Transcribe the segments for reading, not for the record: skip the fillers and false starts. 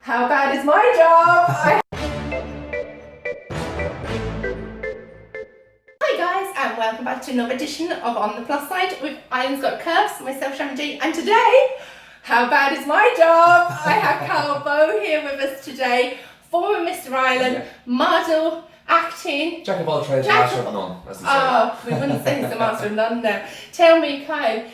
How bad is my job? Hi guys, and welcome back to another edition of On the Plus Side with Island's Got Curves, myself Sharon G. And today, how bad is my job? I have Karl Bowe here with us today, former Mr. Ireland, model, acting. Jack of all trades, master of none, as they say. Oh, we wouldn't say he's the master of none now. Tell me, Kyle,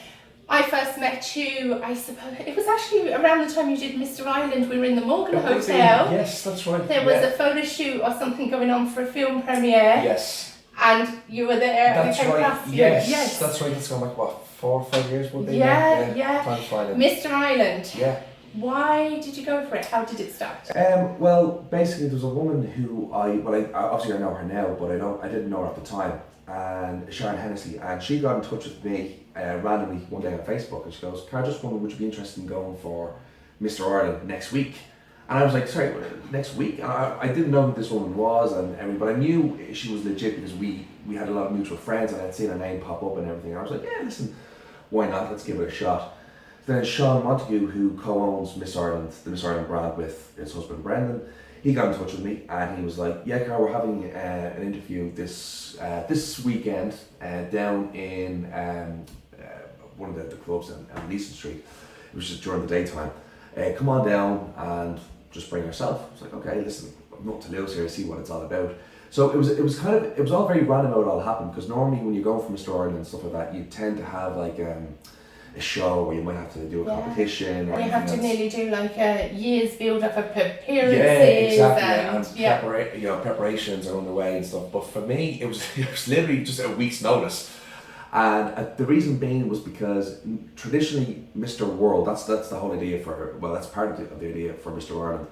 I first met you, I suppose, it was actually around the time you did Mr. Ireland. We were in the Morgan Hotel. Yes, that's right. There was a photo shoot or something going on for a film premiere. Yes. And you were there. That's and right. Yes, That's right. That's gone back, what, 4 or 5 years would be? Yeah. Time flying. Mr. Ireland. Yeah. Why did you go for it? How did it start? Well, basically, there was a woman who obviously I know her now, but I didn't know her at the time. And Sharon Hennessy, and she got in touch with me randomly one day on Facebook, and she goes, "Carl, just wondering, would you be interested in going for Mr. Ireland next week?" And I was like, "Sorry, next week?" And I didn't know who this woman was, but I knew she was legit because we had a lot of mutual friends, and I'd seen her name pop up and everything. And I was like, "Yeah, listen, why not? Let's give it a shot." Then Sean Montague, who co-owns Miss Ireland, the Miss Ireland brand with his husband Brendan, he got in touch with me and he was like, "Yeah, Carl, we're having an interview this weekend down in one of the clubs on Leeson Street. It was just during the daytime. Come on down and just bring yourself." I was like, "Okay, listen, I've nothing to lose here. See what it's all about." So it was all very random how it all happened, because normally when you go for Mr. Ireland and stuff like that, you tend to have like a show where you might have to do a competition, or you have to nearly do like a year's build up of appearances. Yeah, exactly. And preparations are underway and stuff. But for me, it was literally just a week's notice. And the reason being was because traditionally Mr. World, that's the whole idea that's part of the idea for Mr. Ireland.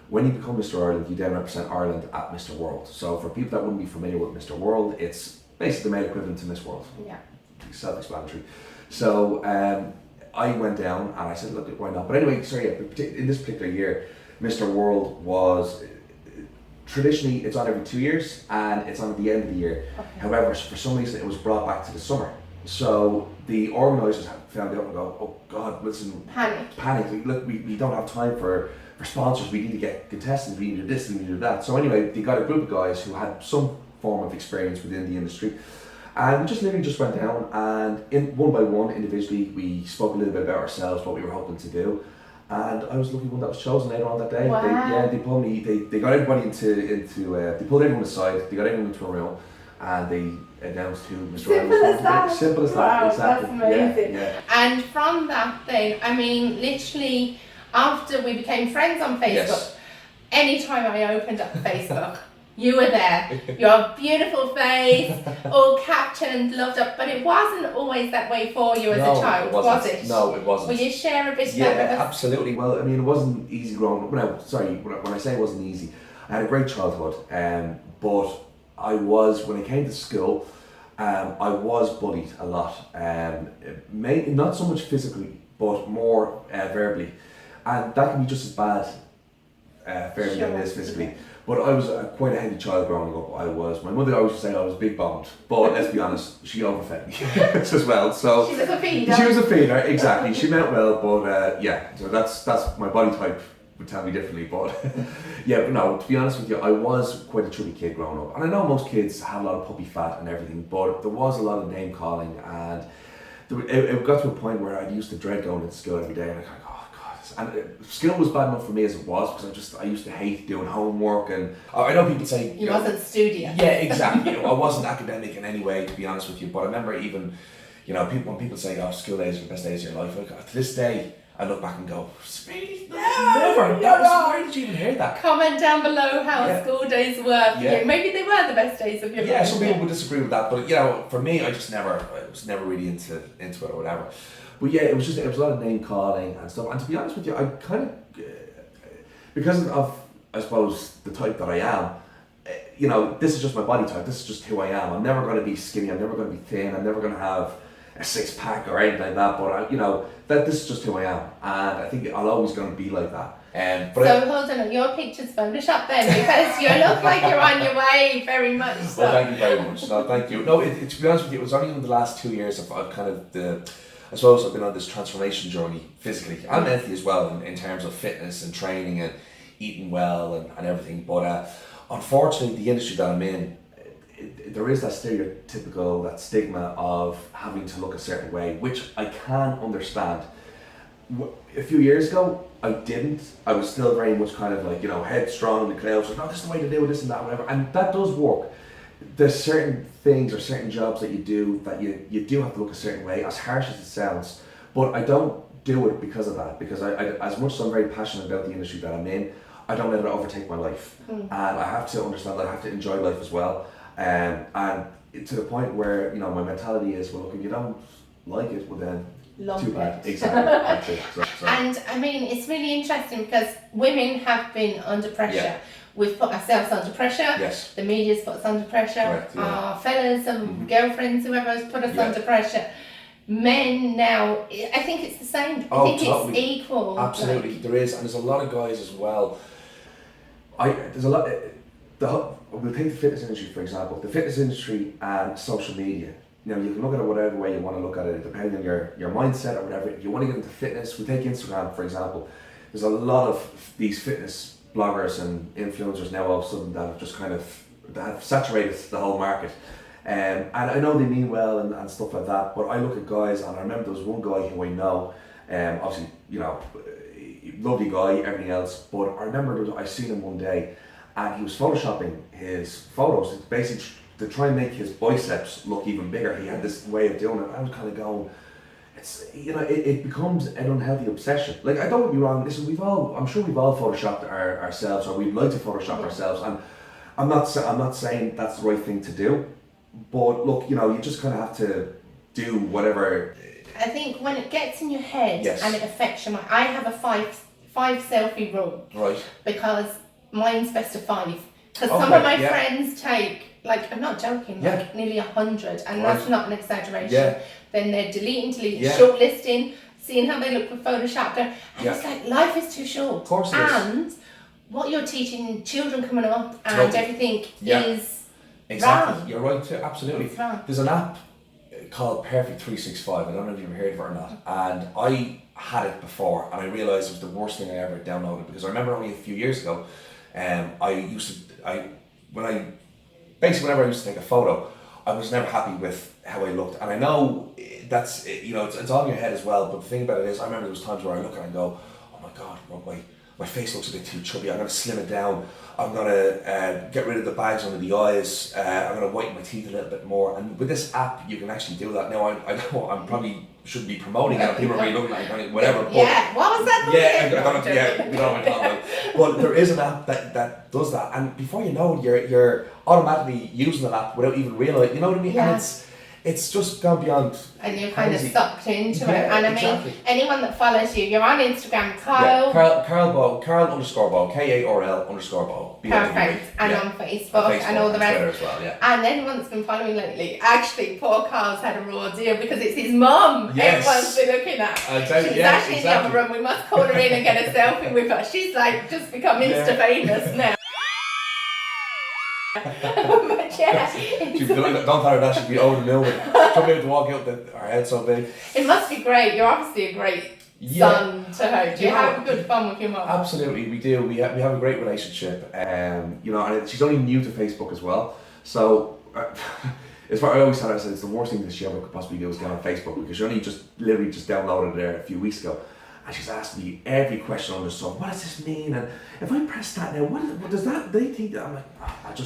When you become Mr. Ireland, you then represent Ireland at Mr. World. So for people that wouldn't be familiar with Mr. World, it's basically the male equivalent to Miss World. Yeah. Self-explanatory. So I went down and I said, "Look, why not?" But anyway, in this particular year, Mr. World was traditionally, it's on every 2 years and it's on at the end of the year. Okay. However, for some reason, it was brought back to the summer. So the organisers found out and go, "Oh God, listen, panic! Look, we don't have time for sponsors. We need to get contestants. We need to do this. We need to do that." So anyway, they got a group of guys who had some form of experience within the industry. And we just literally went down, and one by one, individually, we spoke a little bit about ourselves, what we were hoping to do. And I was the lucky one that was chosen later on that day. Wow. They pulled me. They got everybody they pulled everyone aside. They got everyone into a room, and they announced who Mr. Ireland was going to be. Simple as that. Wow, Exactly. that's amazing. Yeah. And from that then, I mean, literally, after we became friends on Facebook, Yes. anytime I opened up Facebook, you were there. Your beautiful face, all captioned, loved up. But it wasn't always that way for you as a child, was it? No, it wasn't. Will you share a bit of Yeah, that with us? absolutely. Well, I mean, it wasn't easy growing up. When I say it wasn't easy, I had a great childhood. But when it came to school, I was bullied a lot. Not so much physically, but more verbally. And that can be just as bad verbally as it is physically. But I was quite a heavy child growing up. My mother always said I was big boned, but let's be honest, she overfed me as well. So she was a feeder. She was a feeder, exactly. She meant well, but so that's my body type would tell me differently. But but no, to be honest with you, I was quite a chubby kid growing up, and I know most kids have a lot of puppy fat and everything, but there was a lot of name calling, and it got to a point where I used to dread going to school every day, and and school was bad enough for me as it was, because I used to hate doing homework, and I know people say you wasn't studious. Yeah, exactly. I wasn't academic in any way, to be honest with you. But I remember even, when people say, "Oh, school days are the best days of your life," to this day I look back and go, "Really? Never. Why did you even hear that?" Comment down below how school days were for you. Maybe they were the best days of your life. Yeah, some people would disagree with that, but for me, I was never really into it or whatever. But yeah, it was a lot of name calling and stuff. And to be honest with you, I kind of, because of, I suppose, the type that I am, this is just my body type. This is just who I am. I'm never going to be skinny. I'm never going to be thin. I'm never going to have a 6-pack or anything like that. But this is just who I am, and I think I'm always going to be like that. Hold on, your picture's photoshopped then, because you look like you're on your way, very much so. Well, thank you very much. No, thank you. No, to be honest with you, it was only in the last 2 years I've kind of I suppose I've been on this transformation journey physically and mentally as well, in terms of fitness and training, and eating well and everything. But unfortunately, the industry that I'm in, there is that stereotypical, that stigma of having to look a certain way, which I can understand. A few years ago, I didn't. I was still very much kind of like, headstrong in the clouds, like, no, this is the way to do it, this and that, whatever. And that does work. There's certain things or certain jobs that you do that you do have to look a certain way, as harsh as it sounds. But I don't do it because of that, because I as much as I'm very passionate about the industry that I'm in, I don't let it overtake my life. And I have to understand that I have to enjoy life as well. And to the point where, my mentality is, well, look, if you don't like it, well then, too bad. Exactly. That's it. So. And I mean, it's really interesting because women have been under pressure. Yeah. We've put ourselves under pressure. Yes. The media's put us under pressure. Correct, yeah. Our fellas and girlfriends, whoever has put us under pressure. Men now, I think it's the same. I think totally. It's equal. Absolutely, there is, and there's a lot of guys as well. There's a lot. We'll take the fitness industry for example. The fitness industry and social media. You can look at it whatever way you want to look at it, depending on your mindset or whatever. If you want to get into fitness, we take Instagram for example. There's a lot of these fitness bloggers and influencers now all of a sudden that have just that have saturated the whole market. And I know they mean well and stuff like that, but I look at guys, and I remember there was one guy who I know, obviously, lovely guy, everything else, but I remember I seen him one day and he was photoshopping his photos, basically to try and make his biceps look even bigger. He had this way of doing it. I was kind of going, it becomes an unhealthy obsession. Like, I don't get me wrong, listen, I'm sure we've all photoshopped ourselves, or we'd like to photoshop ourselves, and I'm not saying that's the right thing to do. But look, you just kind of have to do whatever. I think when it gets in your head and it affects your mind, I have a five selfie rule. Right. Because mine's best of 5. Because some of my friends take, like, I'm not joking, like nearly 100, and that's not an exaggeration. Yeah. Then they're deleting, shortlisting, seeing how they look with Photoshop, and it's like, life is too short. Of course it is. What you're teaching children coming up and everything is. Exactly, wrong. You're right too, absolutely. There's an app called Perfect 365, I don't know if you've heard of it or not, and I had it before and I realised it was the worst thing I ever downloaded, because I remember only a few years ago, whenever I used to take a photo, I was never happy with how I looked, and I know that's, it's all in your head as well, but the thing about it is, I remember there was times where I look at it and go, oh my god, my face looks a bit too chubby, I'm going to slim it down, I'm going to get rid of the bags under the eyes, I'm going to whiten my teeth a little bit more, and with this app you can actually do that. Now I know I'm probably shouldn't be promoting it, people are really looking at it, whatever. But what was that? We don't want to talk about it. But there is an app that does that, and before you know it, you're automatically using the app without even realizing, you know what I mean? Yeah. And it's just gone beyond. And you're kind of sucked into it. And I mean, exactly. Anyone that follows you, you're on Instagram, Karl. Karl Bowe, Karl_Bowe, KARL_Bowe. Perfect. And on Facebook and all the rest. Twitter as well, yeah. And anyone that's been following lately, actually, poor Karl's had a raw deal because it's his mum everyone's been looking at. She's actually in the other room. We must call her in and get a selfie with her. She's like just become Insta famous now. But don't tell her that, she'd be over the mill. She'll be able to walk out with her head so big. It must be great. You're obviously a great son to her. Do you have good fun with your mum? Absolutely, we do. We have a great relationship. And she's only new to Facebook as well. So as far I always tell her, I said it's the worst thing that she ever could possibly do is get on Facebook, because she only literally just downloaded it there a few weeks ago. And she's asked me every question on the song. What does this mean? And if I press that now, what does that? They think that I'm like, and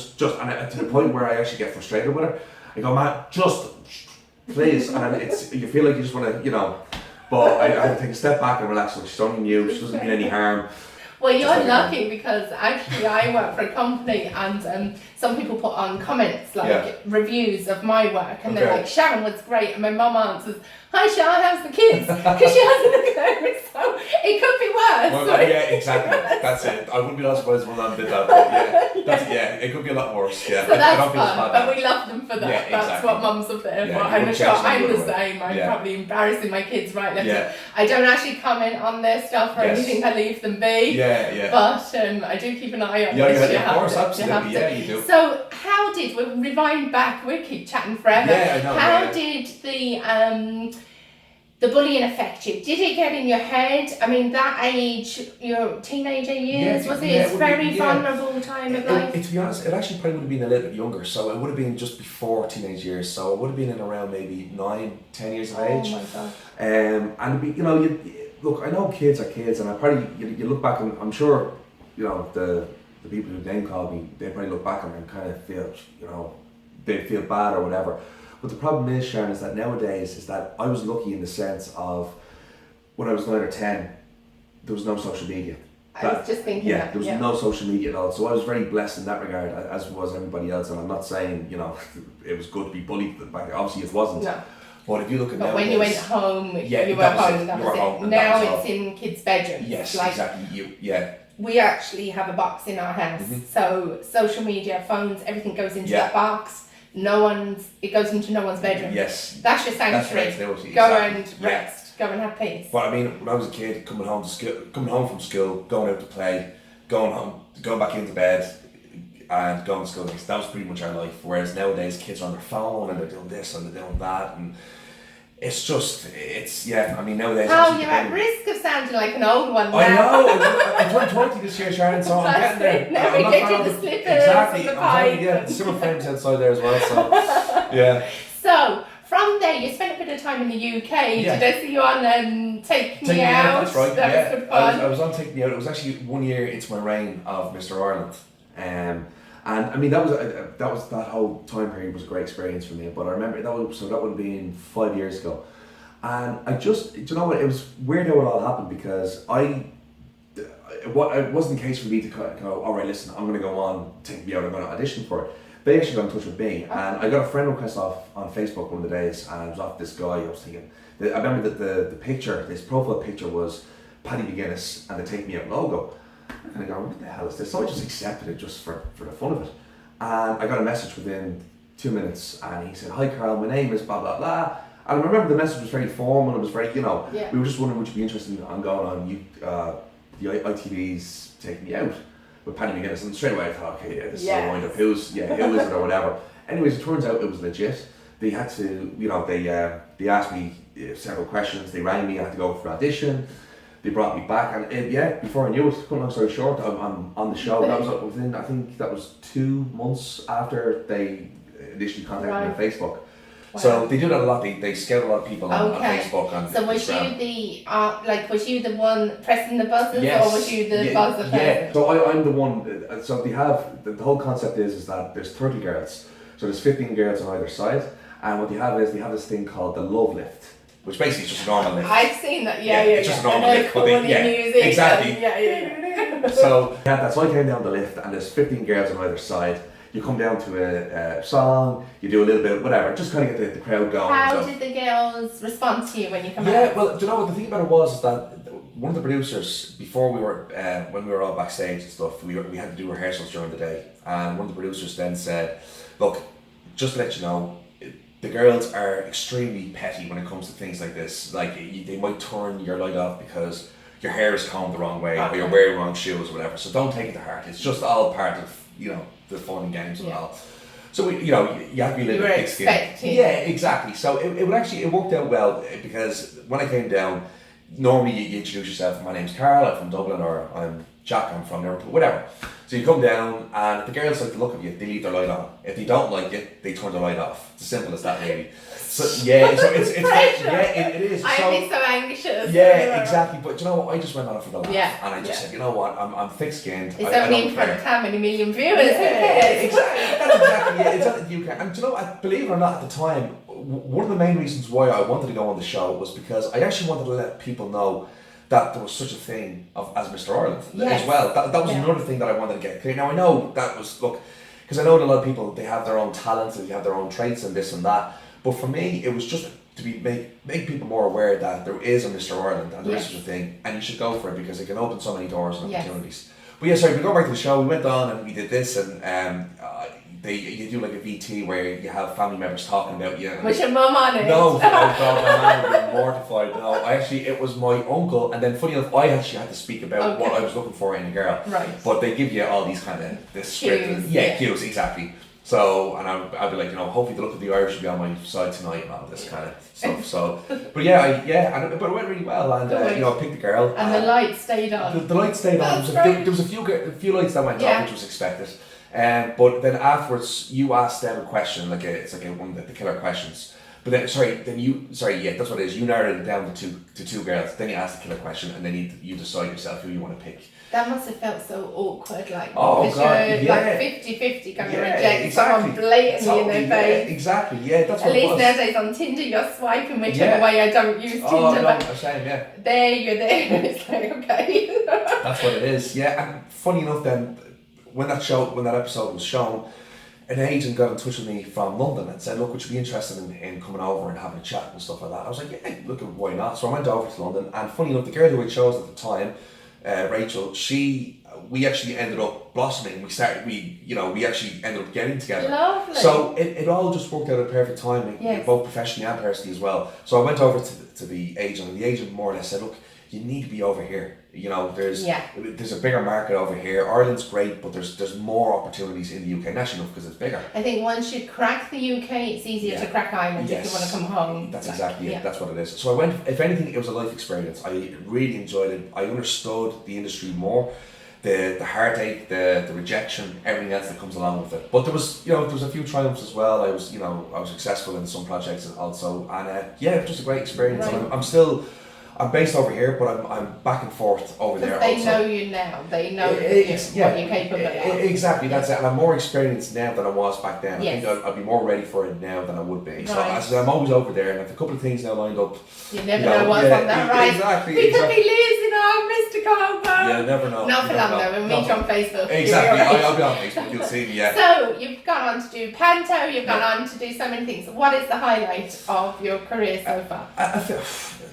to the point where I actually get frustrated with her. I go, man, just please. And you feel like you just want to, But I have to take a step back and relax. She's only new. She doesn't mean any harm. Well, you're lucky because actually I work for a company, and some people put on comments like reviews of my work, and they're like, Sharon was great, and my mum answers, hi Sharon, how's the kids? Because she hasn't looked at it, so it could be worse. Well, yeah, exactly. That's it. I wouldn't be that surprised if my mum did that. But it could be a lot worse. Yeah, so that's fun, but we love them for that. Yeah, that's what mums are there for. And I'm the same. I'm probably embarrassing my kids right left. I don't actually comment on their stuff or anything. I leave them be. But I do keep an eye on this. Of course, absolutely. Yeah, you do. So how did we rewind back? We keep chatting forever. Yeah, I know. How did the the bullying affect you? Did it get in your head? I mean, that age, your teenager years, was it? It's very vulnerable time of life. To be honest, it actually probably would have been a little bit younger. So it would have been just before teenage years. So it would have been in around maybe 9, 10 years of age. Oh my God. And you know, look, I know kids are kids, and I probably you look back, and I'm sure, you know, the people who name called me, they probably look back and kind of feel, you know, they feel bad or whatever. But the problem is, Sharon, is that nowadays is that I was lucky in the sense of when I was 9 or 10, there was no social media. I was just thinking there was no social media at all. So I was very blessed in that regard, as was everybody else. And I'm not saying, you know, it was good to be bullied back then. Obviously it wasn't. No. But if you look at but nowadays, when you went home, you were home. That was it. Now it's in kids' bedrooms. Yes, like, exactly. We actually have a box in our house. So social media, phones, everything goes into that box. It goes into no one's bedroom. Yes. That's your sanctuary. Go and rest. Go and have peace. But I mean, when I was a kid, coming home from school, going out to play, going back into bed, and going to school, that was pretty much our life. Whereas nowadays, kids are on their phone and they're doing this and they're doing that, and it's just, I mean, nowadays. Oh, you're at risk of sounding like an old one now. I know. I turned 20 this year, Sharon, so I'm getting there. Now we get you the slippers. Exactly. And the pipe. The summer frames outside there as well. So yeah. So from there, you spent a bit of time in the UK. Yeah. Did I see you on Take Me Out? That's right. That was good fun. I was on Take Me Out. It was actually 1 year into my reign of Mr. Ireland. And I mean that was that whole time period was a great experience for me. But I remember that would have been 5 years ago, and I just, you know what, it was weird how it all happened, because it wasn't the case for me to go, all right, listen, I'm going to go on Take Me Out, I'm going to audition for it. They actually got in touch with me, and I got a friend request off on Facebook one of the days, and it was off this guy. I was thinking, I remember that the picture, this profile picture was Paddy McGuinness and the Take Me Out logo. And I go, what the hell is this? So I just accepted it just for the fun of it. And I got a message within 2 minutes, and he said, hi Karl, my name is blah blah blah. And I remember the message was very formal, it was very, you know, we were just wondering, would you be interested in going on the ITV's Take Me Out with Paddy McGuinness? And straight away I thought, okay, this is a wind up, who is it or whatever. Anyways, it turns out it was legit. They had to, you know, they asked me several questions, they rang me, I had to go for an audition. They brought me back, and before I knew it, cut long story short, I'm on the show. That was within, I think that was 2 months after they initially contacted me on Facebook. Wow. So they do that a lot. They scout a lot of people on Facebook. So was you the one pressing the buttons, or was you the buzzer person? Yeah. So I'm the one. So they have the whole concept is that there's 30 girls. So there's 15 girls on either side, and what they have is they have this thing called the love lift, which basically is just a normal lift. I've seen that, it's just a normal lift. But music. Exactly. So so I came down the lift, and there's 15 girls on either side. You come down to a song, you do a little bit, whatever, just kind of get the crowd going. How did the girls respond to you when you come out? Yeah, well, do you know what the thing about it was, is that one of the producers, before we were, when we were all backstage and stuff, we had to do rehearsals during the day, and one of the producers then said, look, just to let you know, the girls are extremely petty when it comes to things like this. Like, they might turn your light off because your hair is combed the wrong way, or you're wearing wrong shoes or whatever. So don't take it to heart. It's just all part of, you know, the fun and games and all. So you have to be a little bit thick-skinned. Yeah, exactly. So it worked out well, because when I came down, normally you introduce yourself. My name's Karl, I'm from Dublin, or I'm Jack, I'm from Liverpool, whatever. So you come down, and if the girls like the look of you, they leave their light on. If they don't like it, they turn the light off. It's as simple as that, really. So it's it is. I'd be so anxious. Yeah, exactly. But you know what? I just went on it for the laugh, and I just said, you know what? I'm thick-skinned. It's only in front of how many million viewers? Exactly. That's exactly it. It's at the UK, and you know, believe it or not, at the time, one of the main reasons why I wanted to go on the show was because I actually wanted to let people know that there was such a thing as Mr. Ireland as well. That was another thing that I wanted to get clear. Now I know that was, because I know that a lot of people, they have their own talents and they have their own traits and this and that. But for me, it was just to make people more aware that there is a Mr. Ireland and there is such a thing, and you should go for it, because it can open so many doors and opportunities. But yeah, sorry, we go back to the show. We went on and we did this, and you do like a VT where you have family members talking about you. Was your mum on it? No, oh God, my man would be mortified. No, it was my uncle, and then funny enough, I actually had to speak about what I was looking for in a girl. Right. But they give you all these kind of this script. Cues. Yeah, cues, exactly. So, and I'd be like, hopefully the look of the Irish will be on my side tonight and all this kind of stuff. So, but yeah, but it went really well, and I picked the girl. And the light stayed on. The light stayed on. There was a few lights that went off, which was expected. But then afterwards, you asked them a question, it's like one of the killer questions. But then, that's what it is. You narrowed it down to two girls. Then you asked the killer question, and then you decide yourself who you want to pick. That must have felt so awkward, because you're 50-50 going to reject someone blatantly in their face. Exactly, that's what At least nowadays on Tinder you're swiping whichever way. I don't use Tinder. Oh, no, I'm saying, There, you're there. It's like, okay. That's what it is, And funny enough then, when that episode was shown, an agent got in touch with me from London and said, look, would you be interested in coming over and having a chat and stuff like that? I was like, yeah, look, why not? So I went over to London, and funny enough, the girl who I chose at the time, Rachel, we actually ended up blossoming. We actually ended up getting together. Lovely. So it all just worked out at perfect timing, both professionally and personally as well. So I went over to the agent, and the agent more or less said, look, you need to be over here. There's a bigger market over here. Ireland's great, but there's more opportunities in the UK, naturally enough, because it's bigger. I think once you crack the UK, it's easier to crack Ireland if you want to come home. That's exactly it. That's what it is. So I went, if anything, it was a life experience. I really enjoyed it. I understood the industry more. The heartache, the rejection, everything else that comes along with it. But there was a few triumphs as well. I was successful in some projects also, and it was just a great experience. Right. And I'm based over here, but I'm back and forth over there. They know you now. They know what you're capable of. Exactly, that's it. And I'm more experienced now than I was back then. Yes. I think I'd be more ready for it now than I would be. Right. So I'm always over there, and if a couple of things now lined up. You never know what's on that, right? Exactly. We could be losing our Mr. Karl Bowe. Yeah, never know. Not for long though. We'll meet you on Facebook. Exactly. I'll be on Facebook. You'll see me. Yeah. So you've gone on to do panto. You've gone on to do so many things. What is the highlight of your career so far? I feel.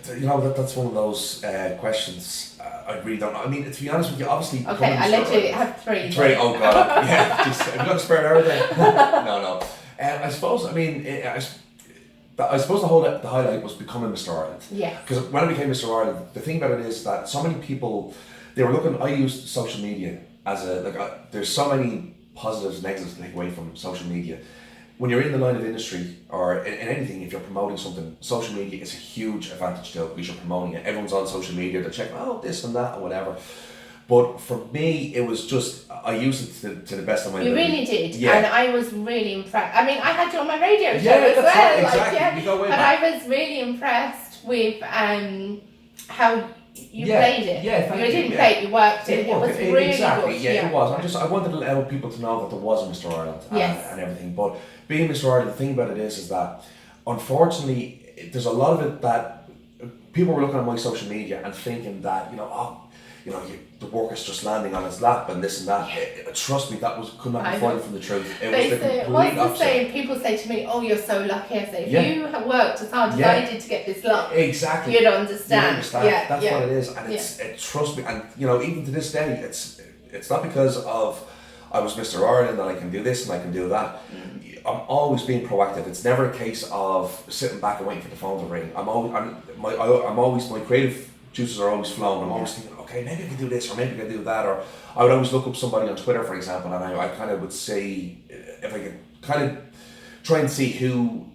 That's one of those questions I really don't know. I mean, to be honest with you, obviously. Okay, I let you have three. Three, oh god, yeah. Have you got to spare everything? No. I suppose. I mean, I suppose the highlight was becoming Mr. Ireland. Yeah. Because when I became Mr. Ireland, the thing about it is that so many people, they were looking. I used social media as there's so many positives and negatives to take away from social media. When you're in the line of industry or in anything, if you're promoting something, social media is a huge advantage to it because you're promoting it. Everyone's on social media, they're checking, this and that or whatever. But for me, it was just, I used it to the best of my ability. You really did, and I was really impressed. I mean, I had you on my radio show as well. Right, exactly. You go way back. I was really impressed with how you played it. Yeah, you didn't play it, you worked it. It was really exactly, good. Yeah, it was. I wanted to allow people to know that there was a Mr. Ireland and everything. But being Mr. Ireland, the thing about it is that unfortunately there's a lot of it that people were looking at my social media and thinking that the work is just landing on his lap and this and that. Trust me, that could not be further from the truth. It was the complete opposite. People say to me, "Oh, you're so lucky." I say, "If you have worked as hard as I did to get this luck, exactly, you'd understand." Yeah, that's what it is, and trust me, and even to this day, it's not because of I was Mr. Ireland and I can do this and I can do that. I'm always being proactive. It's never a case of sitting back and waiting for the phone to ring. My creative juices are always flowing. I'm always thinking, okay, maybe I can do this or maybe I can do that. Or I would always look up somebody on Twitter, for example, and I kind of would say, if I could kind of try and see who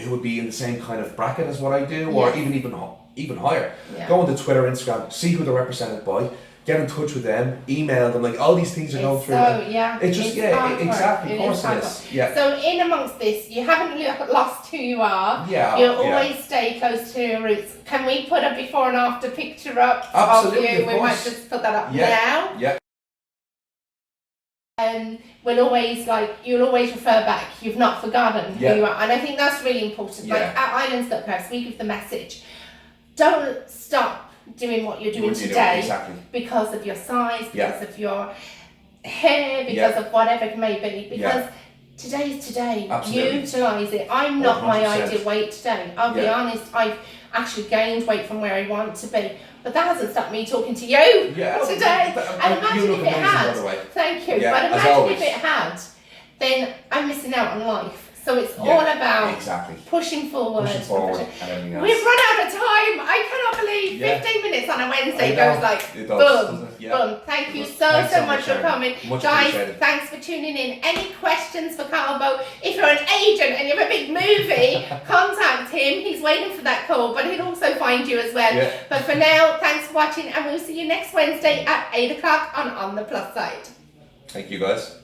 would be in the same kind of bracket as what I do, or even higher. Yeah. Go onto Twitter, Instagram, see who they're represented by, get in touch with them, email them, all these things are going through. It's just, exactly, of course it is. Yeah. So in amongst this, you haven't lost who you are. Yeah. You'll always stay close to your roots. Can we put a before and after picture up Absolutely, of you? We might just put that up now. Yeah. You'll always refer back. You've not forgotten who you are, and I think that's really important. Like at Islands Got Curves, we give the message: don't stop doing what you're doing today because of your size, because of your hair, because of whatever it may be. Because today is today. Absolutely. Utilise it. I'm not 100%. My ideal weight today. I'll be honest. I've actually gained weight from where I want to be. But that hasn't stopped me talking to you today. And imagine if it had. Thank you. But imagine if it had, then I'm missing out on life. So it's all about exactly pushing forward. pushing forward and everything else. We've run out of time. I cannot believe 15 minutes on a Wednesday goes like it boom, does, doesn't it? Yeah. boom. Thank you Thanks so much for Sharon. coming. Much Guys, appreciated. thanks for tuning in. Any questions for Karl Bowe? If you're an agent and you have a big movie, contact him. He's waiting for that call, but he'll also find you as well. Yeah. But for now, thanks for watching, and we'll see you next Wednesday at 8 o'clock on the Plus Side. Thank you guys.